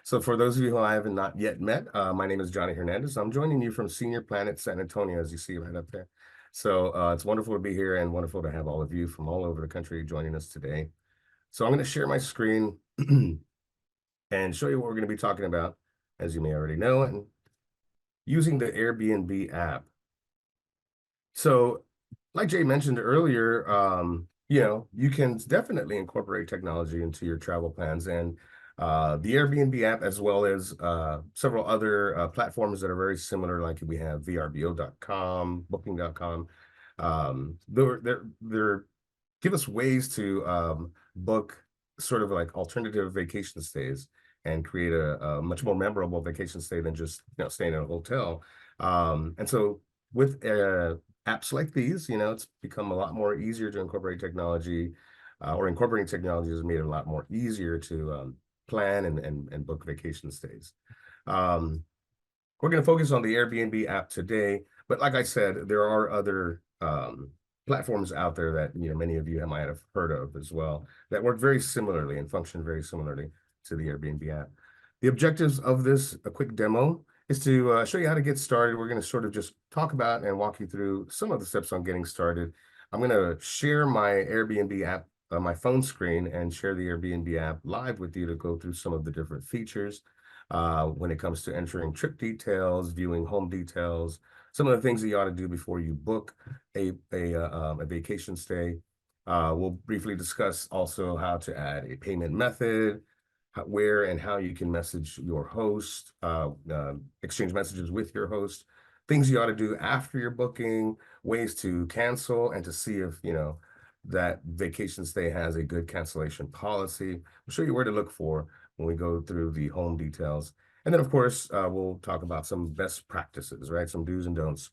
So for those of you who I haven't not yet met, my name is Johnny Hernandez. I'm joining you from Senior Planet San Antonio, as you see right up there. So it's wonderful to be here and wonderful to have all of you from all over the country joining us today. So I'm going to share my screen and show you what we're going to be talking about, as you may already know, and using the Airbnb app. So like Jay mentioned earlier, you can definitely incorporate technology into your travel plans, and the Airbnb app, as well as several other platforms that are very similar, like we have vrbo.com, booking.com. They're give us ways to book sort of like alternative vacation stays and create a much more memorable vacation stay than just staying in a hotel. And so with apps like these, it's become a lot more easier to incorporate technology, or incorporating technology has made it a lot more easier to plan and book vacation stays. We're going to focus on the Airbnb app today, but like I said, there are other platforms out there that many of you might have heard of as well that work very similarly and function very similarly to the Airbnb app. The objectives of this, a quick demo, is to show you how to get started. We're going to sort of just talk about and walk you through some of the steps on getting started. I'm going to share my Airbnb app, my phone screen, and share the Airbnb app live with you to go through some of the different features when it comes to entering trip details, viewing home details, some of the things that you ought to do before you book a vacation stay. We'll briefly discuss also how to add a payment method, where and how you can message your host, exchange messages with your host, things you ought to do after your booking, ways to cancel, and to see if that vacation stay has a good cancellation policy. We'll show you where to look for when we go through the home details. And then, of course, we'll talk about some best practices, right? Some do's and don'ts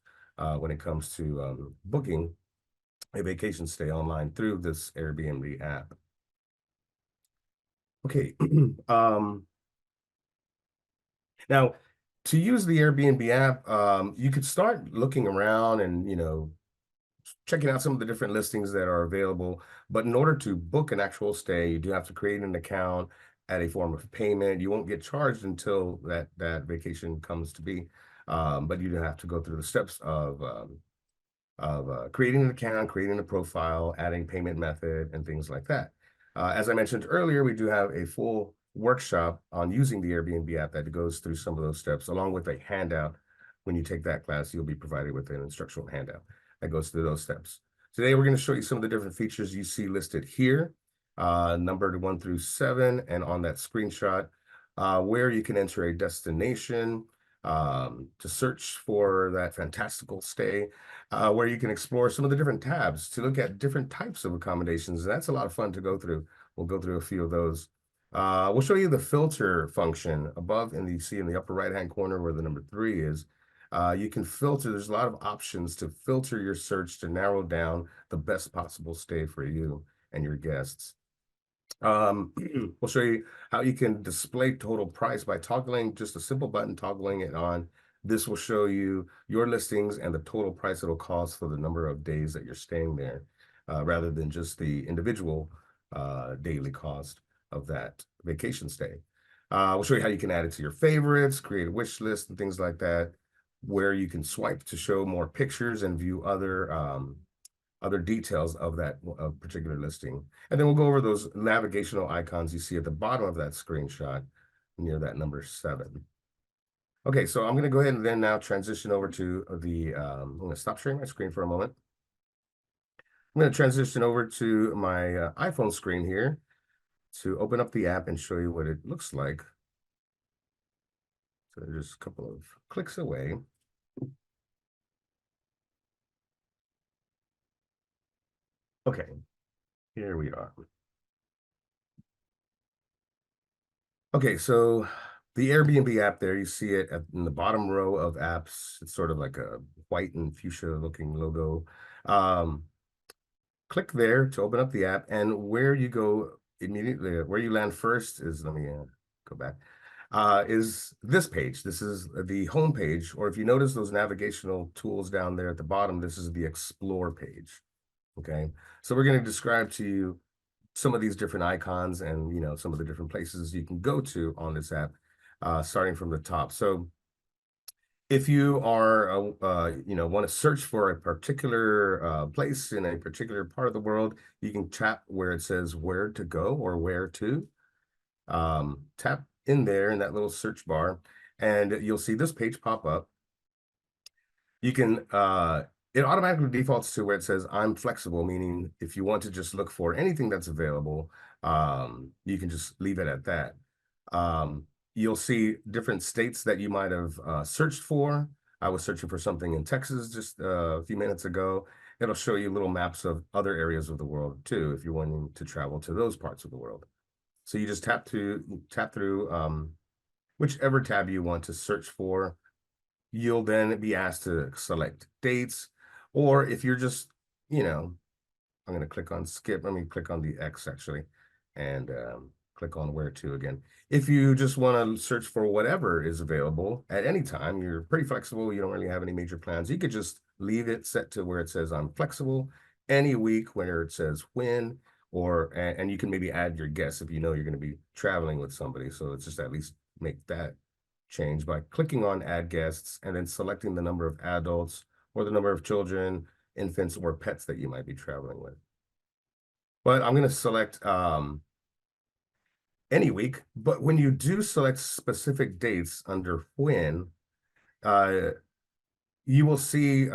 when it comes to booking a vacation stay online through this Airbnb app. Okay. Now, to use the Airbnb app, you could start looking around and, checking out some of the different listings that are available. But in order to book an actual stay, you do have to create an account, add a form of payment. You won't get charged until that vacation comes to be. But you do have to go through the steps of creating an account, creating a profile, adding payment method, and things like that. As I mentioned earlier, we do have a full workshop on using the Airbnb app that goes through some of those steps, along with a handout. When you take that class, you'll be provided with an instructional handout that goes through those steps. Today, we're going to show you some of the different features you see listed here, numbered 1 through 7, and on that screenshot, where you can enter a destination, to search for that fantastical stay, where you can explore some of the different tabs to look at different types of accommodations. And that's a lot of fun to go through. We'll go through a few of those. We'll show you the filter function above, and you see in the upper right-hand corner where the number 3 is. You can filter. There's a lot of options to filter your search to narrow down the best possible stay for you and your guests. We'll show you how you can display total price by toggling just a simple button, toggling it on. This will show you your listings and the total price it'll cost for the number of days that you're staying there, rather than just the individual daily cost of that vacation stay. We'll show you how you can add it to your favorites, create a wish list and things like that, where you can swipe to show more pictures and view other details of that particular listing. And then we'll go over those navigational icons you see at the bottom of that screenshot near that number 7. Okay, so I'm going to go ahead and then now transition over to I'm going to stop sharing my screen for a moment. I'm going to transition over to my iPhone screen here to open up the app and show you what it looks like. So just a couple of clicks away. Okay, here we are. Okay, so the Airbnb app there, you see it in the bottom row of apps. It's sort of like a white and fuchsia looking logo. Click there to open up the app, and where you go immediately, where you land first is, let me go back, is this page. This is the home page, or if you notice those navigational tools down there at the bottom, this is the Explore page. Okay, so we're going to describe to you some of these different icons and some of the different places you can go to on this app. starting from the top. So if you are, want to search for a particular place in a particular part of the world, you can tap where it says where to go or where to. Tap in there in that little search bar, and you'll see this page pop up. You can, it automatically defaults to where it says I'm flexible, meaning if you want to just look for anything that's available, you can just leave it at that. You'll see different states that you might have searched for. I was searching for something in Texas just a few minutes ago. It'll show you little maps of other areas of the world too, if you're wanting to travel to those parts of the world. So you just tap through whichever tab you want to search for. You'll then be asked to select dates, or if you're just, I'm going to click on skip. Let me click on the X actually, and click on where to again. If you just want to search for whatever is available at any time, you're pretty flexible. You don't really have any major plans. You could just leave it set to where it says I'm flexible any week where it says when, and you can maybe add your guess if you know you're going to be traveling with somebody. So it's just at least make that change by clicking on add guests and then selecting the number of adults or the number of children, infants, or pets that you might be traveling with. But I'm going to select any week. But when you do select specific dates under when, uh, you will see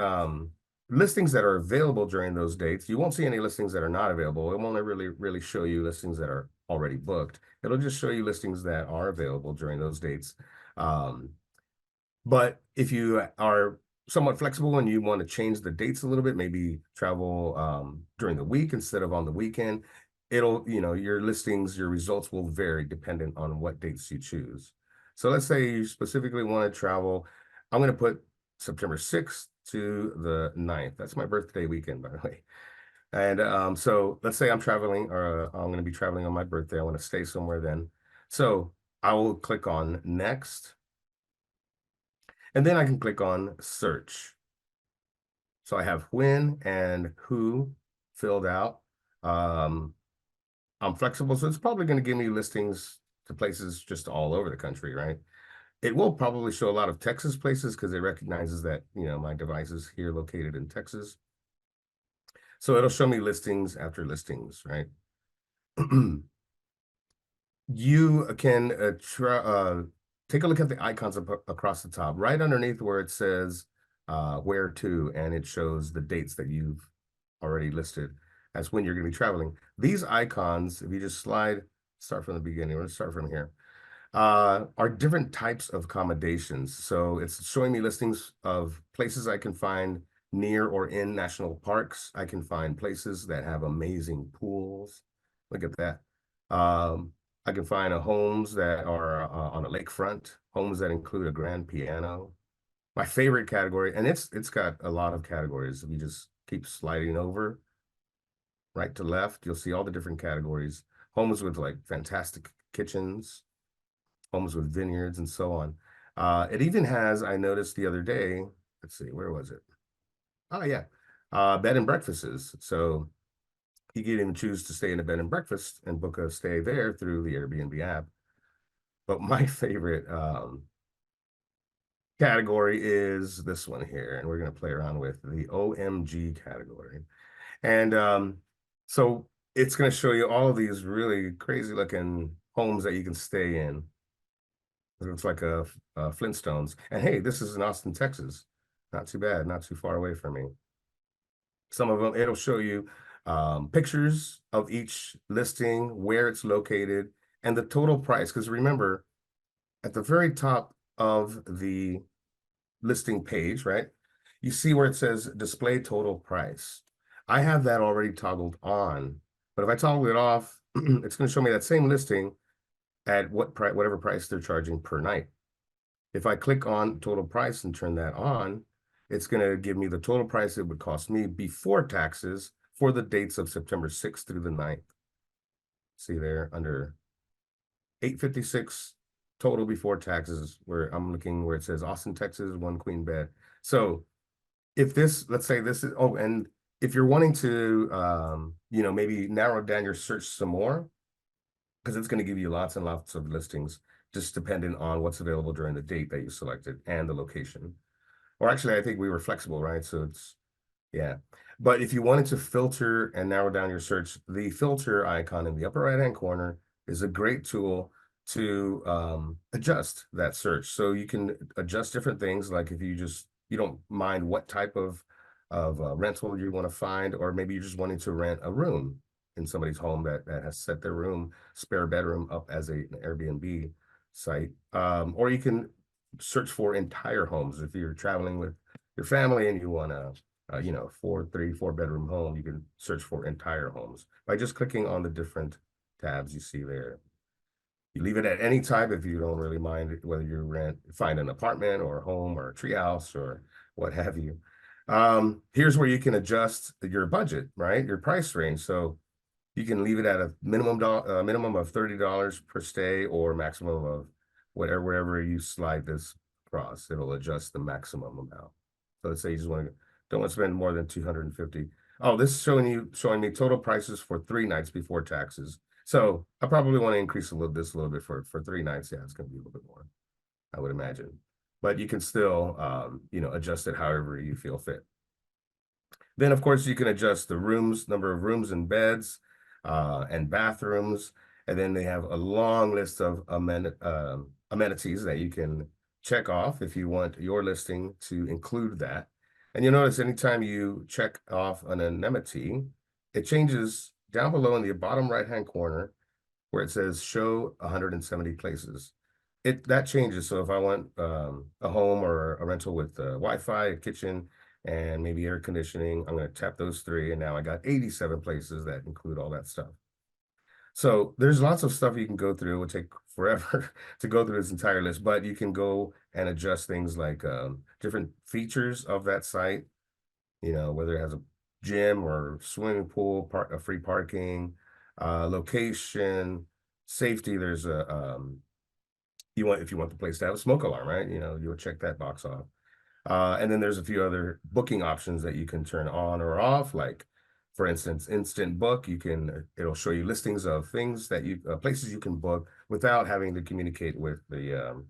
listings that are available during those dates. You won't see any listings that are not available. It won't really show you listings that are already booked. It'll just show you listings that are available during those dates. But if you are somewhat flexible and you want to change the dates a little bit, maybe travel during the week instead of on the weekend, your listings, your results will vary dependent on what dates you choose. So let's say you specifically want to travel. I'm going to put September 6th to the 9th. That's my birthday weekend, by the way. And so let's say I'm traveling, or I'm going to be traveling on my birthday. I want to stay somewhere then. So I will click on next. And then I can click on search. So I have when and who filled out. I'm flexible, so it's probably going to give me listings to places just all over the country, right? It will probably show a lot of Texas places because it recognizes that, my device is here located in Texas. So it'll show me listings after listings, right? You can take a look at the icons across the top, right underneath where it says where to, and it shows the dates that you've already listed as when you're going to be traveling. These icons, if you just start from the beginning, let's start from here, are different types of accommodations. So it's showing me listings of places I can find near or in national parks. I can find places that have amazing pools. Look at that. I can find homes that are on a lakefront, homes that include a grand piano. My favorite category, and it's got a lot of categories. If you just keep sliding over right to left, you'll see all the different categories. Homes with like fantastic kitchens, homes with vineyards, and so on. It even has, I noticed the other day, let's see, where was it? Oh yeah, bed and breakfasts. So you can even choose to stay in a bed and breakfast and book a stay there through the Airbnb app. But my favorite category is this one here, and we're going to play around with the OMG category. And so it's going to show you all of these really crazy looking homes that you can stay in. It's like a Flintstones. And hey, this is in Austin, Texas. Not too bad, not too far away from me. Some of them, it'll show you pictures of each listing, where it's located, and the total price. Because remember, at the very top of the listing page, right, you see where it says display total price. I have that already toggled on, but if I toggle it off, it's going to show me that same listing at whatever price they're charging per night. If I click on total price and turn that on, it's going to give me the total price it would cost me before taxes for the dates of September 6th through the 9th. See there under 856 total before taxes, where I'm looking where it says Austin, Texas, 1 queen bed. So if this, let's say this is, oh, and if you're wanting to, maybe narrow down your search some more, because it's going to give you lots and lots of listings. just dependent on what's available during the date that you selected and the location. Or actually, I think we were flexible, right? So it's, yeah. But if you wanted to filter and narrow down your search, the filter icon in the upper right-hand corner is a great tool to adjust that search. So you can adjust different things, like if you don't mind what type of rental you want to find, or maybe you're just wanting to rent a room in somebody's home that has set their room, spare bedroom up as an Airbnb site. Or you can search for entire homes. If you're traveling with your family and you want to four bedroom home, you can search for entire homes by just clicking on the different tabs you see there. You leave it at any type if you don't really mind whether you find an apartment or a home or a treehouse or what have you. Here's where you can adjust your budget, right? Your price range. So you can leave it at a minimum of $30 per stay or maximum of wherever you slide this across, it'll adjust the maximum amount. So let's say you just don't want to spend more than 250. Oh, this is showing me total prices for 3 nights before taxes. So I probably want to increase this a little bit for 3 nights. Yeah, it's going to be a little bit more, I would imagine. But you can still adjust it however you feel fit. Then, of course, you can adjust the number of rooms and beds, and bathrooms. And then they have a long list of amenities that you can check off if you want your listing to include that. And you'll notice anytime you check off an amenity, it changes down below in the bottom right-hand corner where it says show 170 places. That changes. So if I want a home or a rental with Wi-Fi, a kitchen, and maybe air conditioning, I'm going to tap those 3, and now I got 87 places that include all that stuff. So there's lots of stuff you can go through. It would take forever to go through this entire list, but you can go and adjust things like different features of that site, whether it has a gym or swimming pool, free parking, location, safety. There's if you want the place to have a smoke alarm, right? You'll check that box off. And then there's a few other booking options that you can turn on or off, like for instance, instant book. It'll show you listings of things that places you can book without having to communicate with the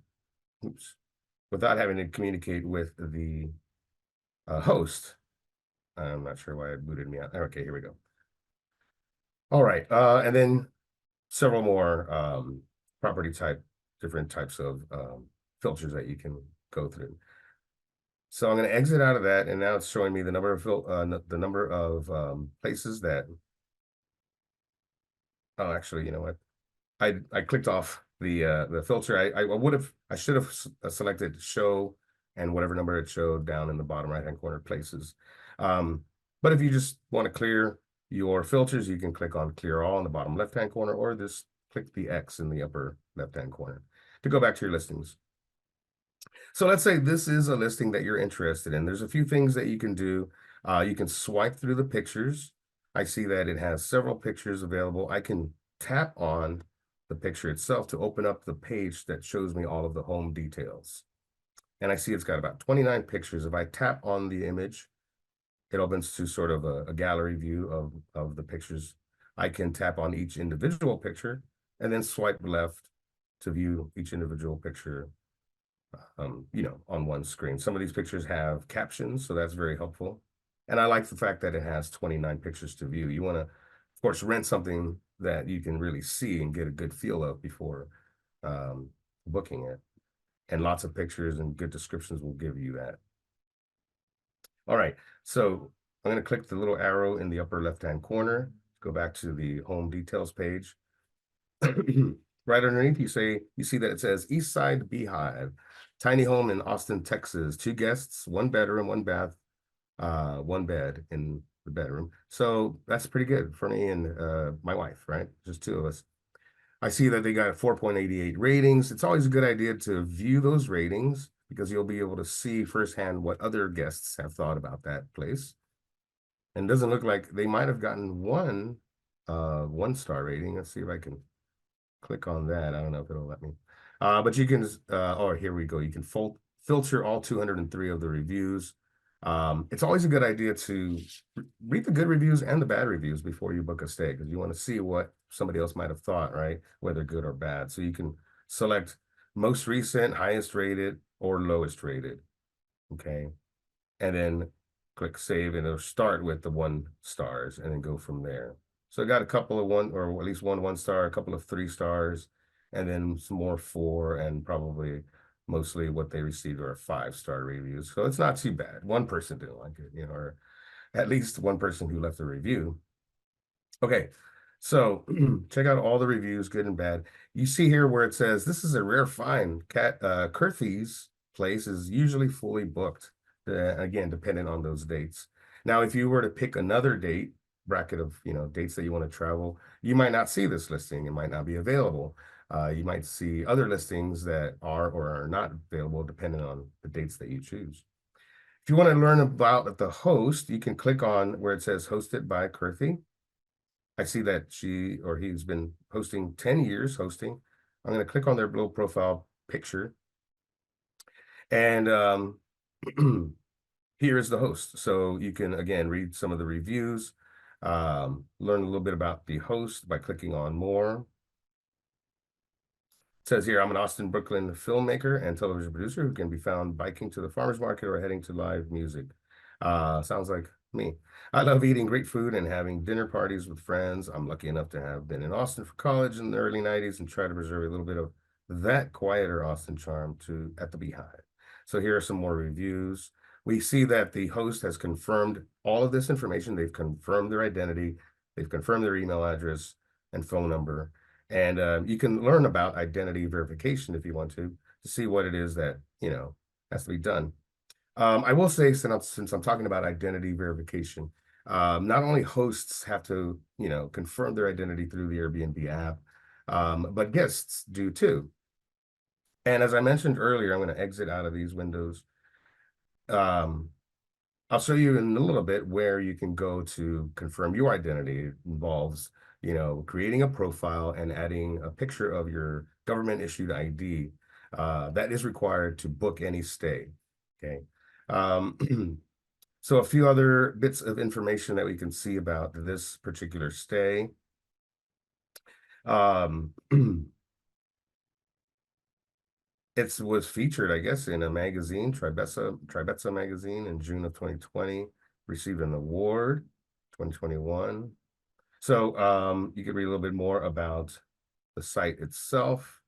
host. I'm not sure why it booted me out. Okay, here we go. All right, and then several more different types of filters that you can go through. So I'm going to exit out of that, and now it's showing me the number of places that. Oh, actually, you know what? I clicked off the filter. I should have selected show and whatever number it showed down in the bottom right-hand corner places. But if you just want to clear your filters, you can click on clear all in the bottom left-hand corner, or just click the X in the upper left-hand corner to go back to your listings. So let's say this is a listing that you're interested in. There's a few things that you can do. You can swipe through the pictures. I see that it has several pictures available. I can tap on the picture itself to open up the page that shows me all of the home details. And I see it's got about 29 pictures. If I tap on the image, it opens to sort of a gallery view of the pictures. I can tap on each individual picture and then swipe left to view each individual picture on one screen. Some of these pictures have captions, so that's very helpful. And I like the fact that it has 29 pictures to view. You want to, of course, rent something that you can really see and get a good feel of before booking it. And lots of pictures and good descriptions will give you that. All right, so I'm going to click the little arrow in the upper left-hand corner, go back to the home details page. Right underneath, you see that it says East Side Beehive, tiny home in Austin, Texas, 2 guests, 1 bedroom, 1 bath, 1 bed in the bedroom. So that's pretty good for me and my wife, right? Just 2 of us. I see that they got 4.88 ratings. It's always a good idea to view those ratings because you'll be able to see firsthand what other guests have thought about that place. And it doesn't look like they might have gotten 1-star rating. Let's see if I can click on that. I don't know if it'll let me. But you can, oh, here we go. You can filter all 203 of the reviews. It's always a good idea to read the good reviews and the bad reviews before you book a stay, because you want to see what somebody else might have thought, right? Whether good or bad. So you can select most recent, highest rated, or lowest rated. Okay. And then click save and it'll start with the 1 stars and then go from there. So I got a couple of one or at least one star, a couple of 3 stars, and then some more 4, and probably mostly what they received are 5-star reviews. So it's not too bad. One person didn't like it, or at least one person who left a review. Okay, so check out all the reviews, good and bad. You see here where it says this is a rare find. Kurthy's place is usually fully booked. Again, depending on those dates. Now, if you were to pick another date bracket of dates that you want to travel, you might not see this listing. It might not be available. You might see other listings that are or are not available depending on the dates that you choose. If you want to learn about the host, you can click on where it says hosted by Kurthy. I see that she or he's been hosting 10 years hosting. I'm going to click on their little profile picture. And here is the host. So you can, again, read some of the reviews, learn a little bit about the host by clicking on more. It says here, I'm an Austin, Brooklyn filmmaker and television producer who can be found biking to the farmer's market or heading to live music. Sounds like me. I love eating great food and having dinner parties with friends. I'm lucky enough to have been in Austin for college in the early 90s and try to preserve a little bit of that quieter Austin charm at the Beehive. So here are some more reviews. We see that the host has confirmed all of this information. They've confirmed their identity. They've confirmed their email address and phone number. And you can learn about identity verification if you want to see what it is that, has to be done. I will say, since I'm talking about identity verification, not only hosts have to, confirm their identity through the Airbnb app, but guests do too. And as I mentioned earlier, I'm going to exit out of these windows. I'll show you in a little bit where you can go to confirm your identity. It involves, creating a profile and adding a picture of your government issued ID. That is required to book any stay. Okay. So a few other bits of information that we can see about this particular stay. It was featured, I guess, in a magazine, Tribezza magazine in June of 2020, received an award, 2021. So you can read a little bit more about the site itself.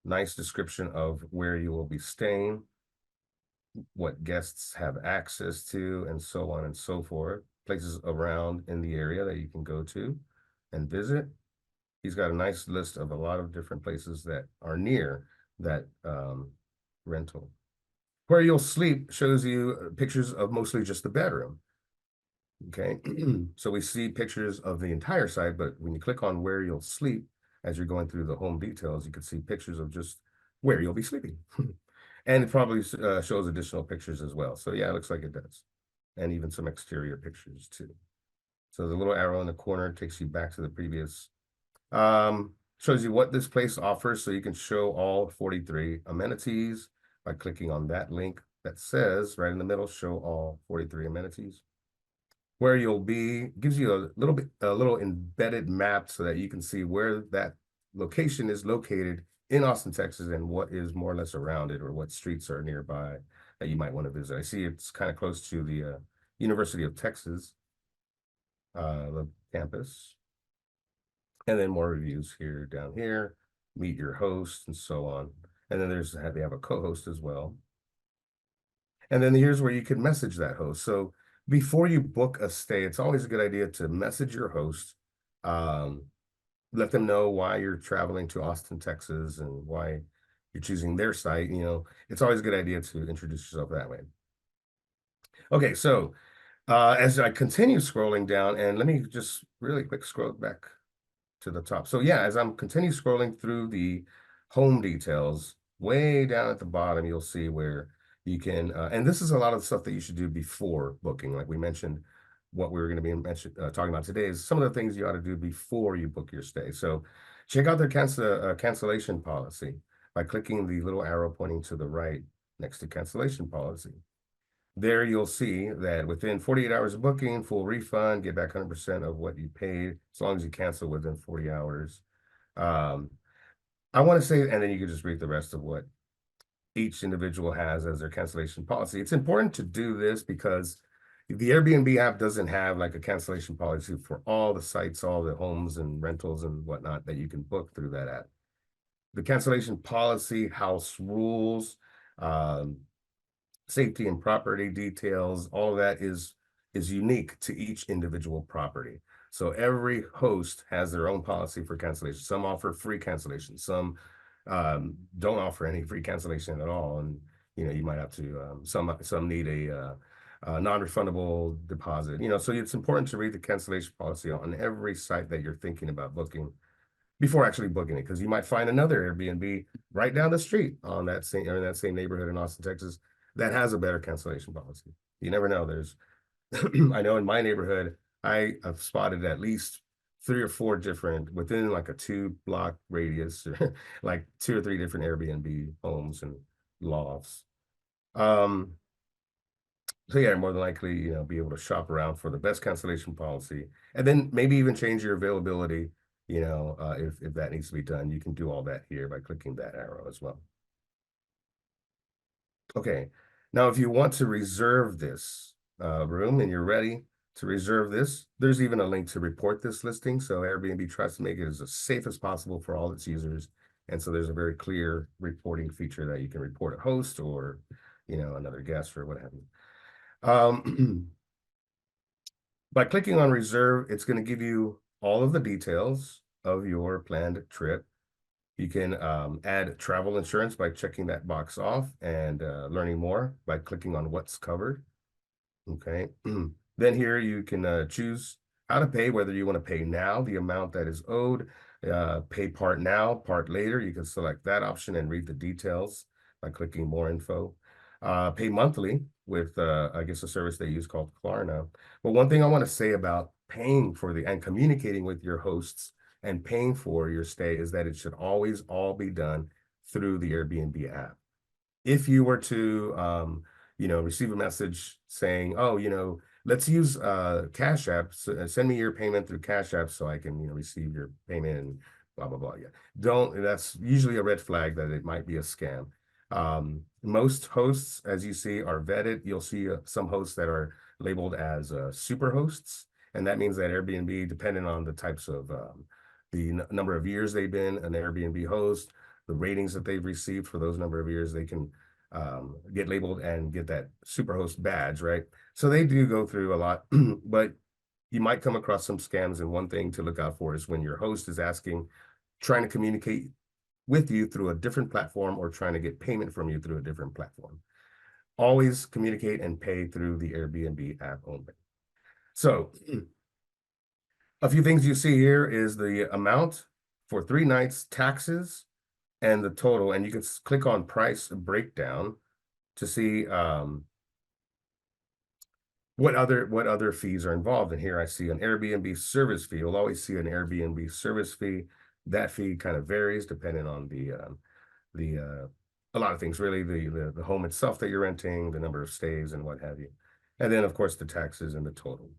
Nice description of where you will be staying, what guests have access to, and so on and so forth. Places around in the area that you can go to and visit. He's got a nice list of a lot of different places that are near that rental. Where you'll sleep shows you pictures of mostly just the bedroom. Okay, so we see pictures of the entire site, but when you click on where you'll sleep, as you're going through the home details, you can see pictures of just where you'll be sleeping. And it probably shows additional pictures as well. So yeah, it looks like it does. And even some exterior pictures too. So the little arrow in the corner takes you back to the previous. Shows you what this place offers, so you can show all 43 amenities by clicking on that link that says right in the middle, show all 43 amenities. Where you'll be gives you a little embedded map so that you can see where that location is located in Austin, Texas, and what is more or less around it, or what streets are nearby that you might want to visit. I see it's kind of close to the University of Texas, the campus. And then more reviews here, down here, meet your host, and so on. And then they have a co-host as well. And then here's where you can message that host. So before you book a stay, it's always a good idea to message your host, let them know why you're traveling to Austin, Texas, and why you're choosing their site. It's always a good idea to introduce yourself that way. Okay, so as I continue scrolling down, and let me just really quick scroll back to the top. So yeah, as I'm continue scrolling through the home details, way down at the bottom, you'll see where you can, and this is a lot of the stuff that you should do before booking. Like we mentioned, what we were going to be talking about today is some of the things you ought to do before you book your stay. So check out their cancellation policy by clicking the little arrow pointing to the right next to cancellation policy. There you'll see that within 48 hours of booking, full refund, get back 100% of what you paid, as long as you cancel within 40 hours. I want to say, and then you can just read the rest of what each individual has as their cancellation policy. It's important to do this because the Airbnb app doesn't have like a cancellation policy for all the sites, all the homes and rentals and whatnot that you can book through that app. The cancellation policy, house rules, um, safety and property details, all of that is unique to each individual property. So every host has their own policy for cancellation. Some offer free cancellation, some don't offer any free cancellation at all, and you might have to. Some need a non-refundable deposit. So it's important to read the cancellation policy on every site that you're thinking about booking before actually booking it, because you might find another Airbnb right down the street on that same or in that same neighborhood in Austin, Texas, that has a better cancellation policy. You never know. There's, I know in my neighborhood, I have spotted at least 3 or 4 different within like a 2 block radius, like 2 or 3 different Airbnb homes and lofts. Um, so yeah, more than likely, be able to shop around for the best cancellation policy, and then maybe even change your availability. If that needs to be done, you can do all that here by clicking that arrow as well. Okay, now if you want to reserve this room and you're ready to reserve this, there's even a link to report this listing. So Airbnb tries to make it as safe as possible for all its users. And so there's a very clear reporting feature that you can report a host or, another guest or what have you. By clicking on reserve, it's going to give you all of the details of your planned trip. You can add travel insurance by checking that box off and learning more by clicking on what's covered. Okay. Then here you can choose how to pay, whether you want to pay now, the amount that is owed, pay part now, part later. You can select that option and read the details by clicking more info. Pay monthly with, I guess, a service they use called Klarna. But one thing I want to say about paying for and communicating with your hosts and paying for your stay is that it should always all be done through the Airbnb app. If you were to, receive a message saying, oh, let's use Cash App, send me your payment through Cash App so I can, receive your payment and blah, blah, blah. Yeah. That's usually a red flag that it might be a scam. Most hosts, as you see, are vetted. You'll see some hosts that are labeled as super hosts. And that means that Airbnb, depending on the types of the number of years they've been an Airbnb host, the ratings that they've received for those number of years, they can get labeled and get that superhost badge, right? So they do go through a lot, but you might come across some scams. And one thing to look out for is when your host is trying to communicate with you through a different platform or trying to get payment from you through a different platform. Always communicate and pay through the Airbnb app only. So a few things you see here is the amount for 3 nights, taxes, and the total. And you can click on price breakdown to see what other fees are involved. And here I see an Airbnb service fee. You'll always see an Airbnb service fee. That fee kind of varies depending on a lot of things, really, the home itself that you're renting, the number of stays and what have you. And then of course the taxes and the total.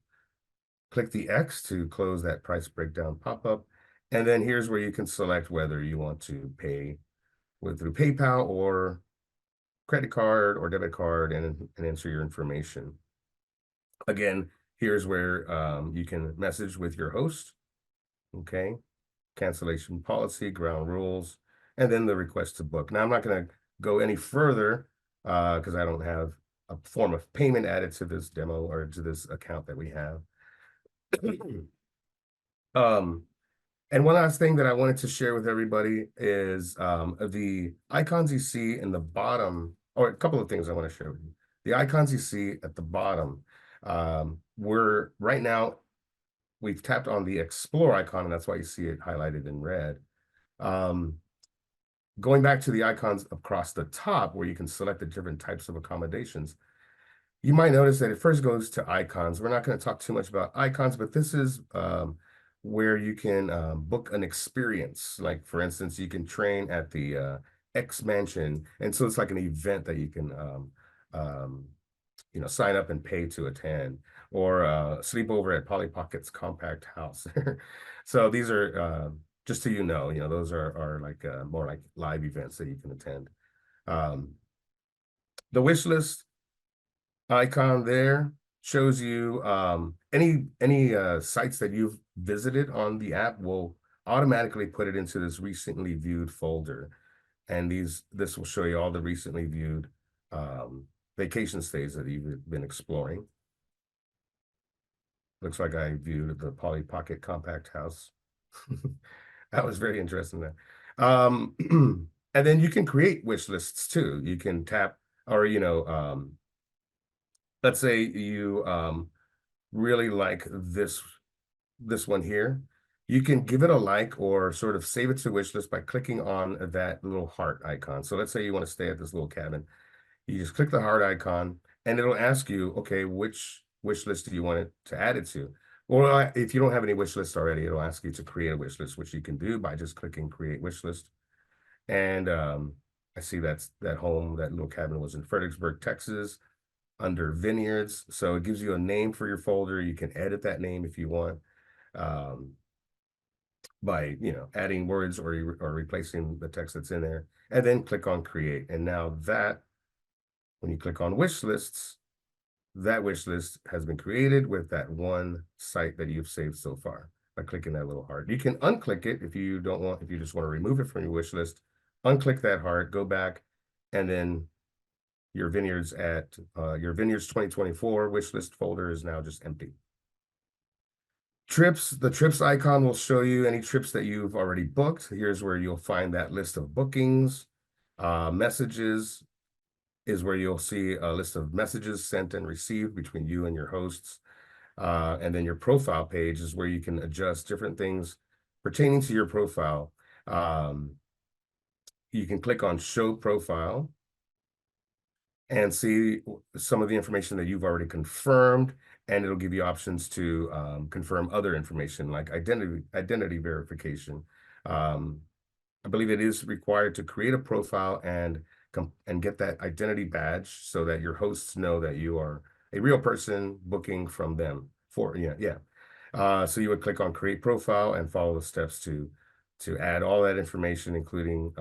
Click the X to close that price breakdown pop-up. And then here's where you can select whether you want to pay through PayPal or credit card or debit card and enter your information. Again, here's where you can message with your host, okay? Cancellation policy, ground rules, and then the request to book. Now, I'm not going to go any further because I don't have a form of payment added to this demo or to this account that we have. And one last thing that I wanted to share with everybody is the icons you see in the bottom, or a couple of things I want to share with you. The icons you see at the bottom, right now, we've tapped on the explore icon, and that's why you see it highlighted in red. Going back to the icons across the top where you can select the different types of accommodations, you might notice that it first goes to icons. We're not going to talk too much about icons, but this is where you can book an experience. Like, for instance, you can train at the X Mansion. And so it's like an event that you can sign up and pay to attend, or sleep over at Polly Pocket's compact house. So these are just so you know, those are like more like live events that you can attend. Um, the wish list icon there shows you any sites that you've visited on the app will automatically put it into this recently viewed folder. And this will show you all the recently viewed vacation stays that you've been exploring. Looks like I viewed the Polly Pocket Compact House. That was very interesting there. And then you can create wish lists too. You can tap, or let's say you really like this one here. You can give it a like or sort of save it to wish list by clicking on that little heart icon. So let's say you want to stay at this little cabin. You just click the heart icon and it'll ask you, okay, which wish list do you want it to add it to? Or if you don't have any wish lists already, it'll ask you to create a wish list, which you can do by just clicking create wish list. And I see that home, that little cabin was in Fredericksburg, Texas, under vineyards. So it gives you a name for your folder. You can edit that name if you want um, by adding words or replacing the text that's in there, and then click on create. And now that when you click on wish lists, that wish list has been created with that one site that you've saved so far by clicking that little heart. You can unclick it if you just want to remove it from your wish list. Unclick that heart, go back, and then your Vineyards 2024 wish list folder is now just empty. The trips icon will show you any trips that you've already booked. Here's where you'll find that list of bookings. Messages is where you'll see a list of messages sent and received between you and your hosts. And then your profile page is where you can adjust different things pertaining to your profile. You can click on show profile and see some of the information that you've already confirmed, and it'll give you options to confirm other information like identity verification. I believe it is required to create a profile and get that identity badge so that your hosts know that you are a real person booking from them. So you would click on create profile and follow the steps to add all that information, including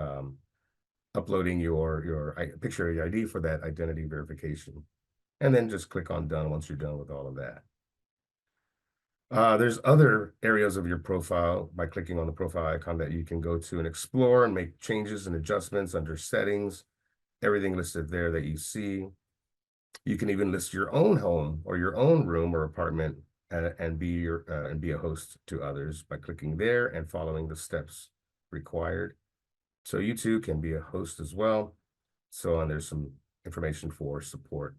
uploading your picture of your ID for that identity verification. And then just click on done once you're done with all of that. There's other areas of your profile by clicking on the profile icon that you can go to and explore and make changes and adjustments under settings, everything listed there that you see. You can even list your own home or your own room or apartment and be a host to others by clicking there and following the steps required. So you too can be a host as well. So there's some information for support